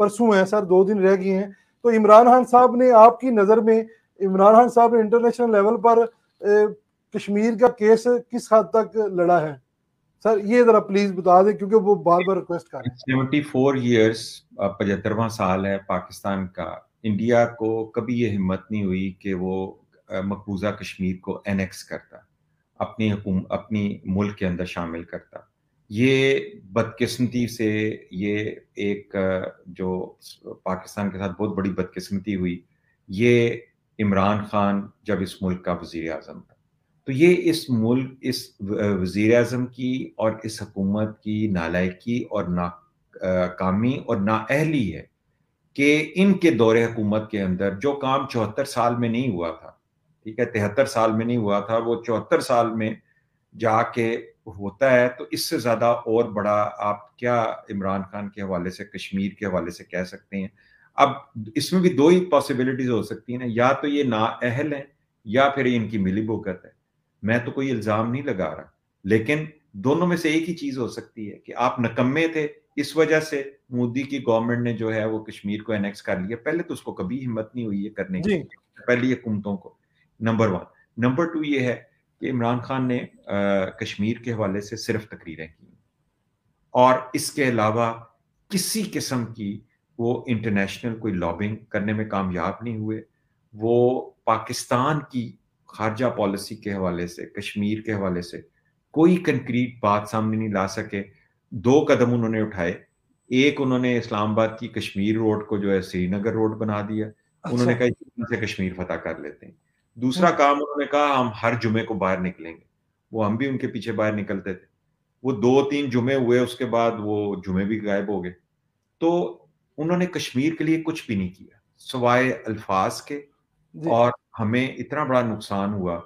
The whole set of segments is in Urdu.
پرسوں ہے سر، 2 دن رہ گئے ہیں، تو عمران خان صاحب نے آپ کی نظر میں عمران خان صاحب نے انٹرنیشنل لیول پر کشمیر کا کیس کس حد تک لڑا ہے سر؟ یہ ذرا پلیز بتا دیں کیونکہ وہ بار بار ریکویسٹ کر رہے ہیں۔ 74 ایئرس 75واں سال ہے پاکستان کا، انڈیا کو کبھی یہ ہمت نہیں ہوئی کہ وہ مقبوضہ کشمیر کو اینیکس کرتا، اپنی ملک کے اندر شامل کرتا۔ یہ بدقسمتی سے یہ ایک جو پاکستان کے ساتھ بہت بڑی بدقسمتی ہوئی، یہ عمران خان جب اس ملک کا وزیر اعظم تھا، تو یہ اس وزیر اعظم کی اور اس حکومت کی نالائکی اور ناکامی اور نااہلی ہے کہ ان کے دور حکومت کے اندر جو کام 74 سال میں نہیں ہوا تھا، ٹھیک ہے 73 سال میں نہیں ہوا تھا، وہ 74 سال میں جا کے ہوتا ہے، تو اس سے زیادہ اور بڑا آپ کیا عمران خان کے حوالے سے کشمیر کے حوالے سے کہہ سکتے ہیں؟ اب اس میں بھی 2 ہی پاسبلٹیز ہو سکتی ہیں نا، یا تو یہ نااہل ہیں یا پھر ان کی ملی بھگت ہے۔ میں تو کوئی الزام نہیں لگا رہا، لیکن دونوں میں سے ایک ہی چیز ہو سکتی ہے کہ آپ نکمے تھے، اس وجہ سے مودی کی گورنمنٹ نے جو ہے وہ کشمیر کو اینیکس کر لیا۔ پہلے تو اس کو کبھی ہمت نہیں ہوئی یہ کرنے کی، پہلی حکومتوں کو، نمبر 1۔ نمبر 2 یہ ہے کہ عمران خان نے کشمیر کے حوالے سے صرف تقریریں کی اور اس کے علاوہ کسی قسم کی وہ انٹرنیشنل کوئی لابنگ کرنے میں کامیاب نہیں ہوئے۔ وہ پاکستان کی خارجہ پالیسی کے حوالے سے، کشمیر کے حوالے سے کوئی کنکریٹ بات سامنے نہیں لا سکے۔ 2 قدم انہوں نے اٹھائے، ایک انہوں نے اسلام آباد کی کشمیر روڈ کو جو ہے سری نگر روڈ بنا دیا، انہوں نے کہا اس سے کشمیر فتح کر لیتے ہیں۔ دوسرا کام انہوں نے کہا ہم ہر جمعے کو باہر نکلیں گے، وہ ہم بھی ان کے پیچھے باہر نکلتے تھے، وہ 2-3 جمعے ہوئے، اس کے بعد وہ جمعے بھی غائب ہو گئے۔ تو انہوں نے کشمیر کے لیے کچھ بھی نہیں کیا سوائے الفاظ کے، اور ہمیں اتنا بڑا نقصان ہوا۔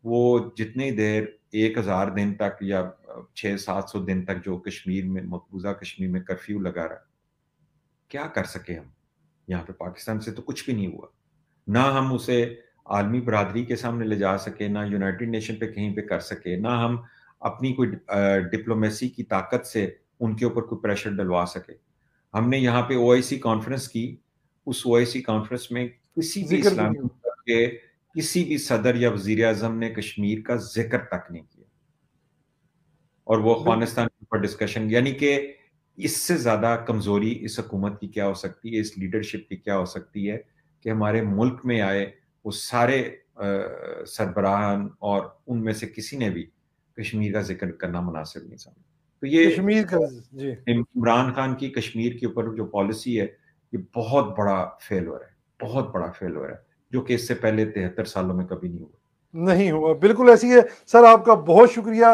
وہ جتنی دیر 1000 دن تک یا 600-700 دن تک جو کشمیر میں مقبوضہ کشمیر میں کرفیو لگا رہا، کیا کر سکے ہم یہاں پہ؟ پاکستان سے تو کچھ بھی نہیں ہوا، نہ ہم اسے عالمی برادری کے سامنے لے جا سکے، نہ یونائٹڈ نیشن پہ کہیں پہ کر سکے، نہ ہم اپنی کوئی ڈپلومیسی کی طاقت سے ان کے اوپر کوئی پریشر ڈلوا سکے۔ ہم نے یہاں پہ OIC کانفرنس کی، اس OIC کانفرنس میں کسی بھی اسلامی ملک کے کسی بھی صدر یا وزیر اعظم نے کشمیر کا ذکر تک نہیں کیا، اور وہ افغانستان کے اوپر ڈسکشن، یعنی کہ اس سے زیادہ کمزوری اس حکومت کی کیا ہو سکتی ہے، اس لیڈرشپ کی کیا ہو سکتی ہے کہ ہمارے ملک میں آئے وہ سارے سربراہان اور ان میں سے کسی نے بھی کشمیر کا ذکر کرنا مناسب نہیں سمجھا۔ تو یہ کشمیر کا عمران خان کی کشمیر کے اوپر جو پالیسی ہے یہ بہت بڑا فیلور ہے، بہت بڑا فیلور ہے، جو کہ اس سے پہلے 73 سالوں میں کبھی نہیں ہوا۔ نہیں ہوا، بالکل ایسی ہے سر۔ آپ کا بہت شکریہ۔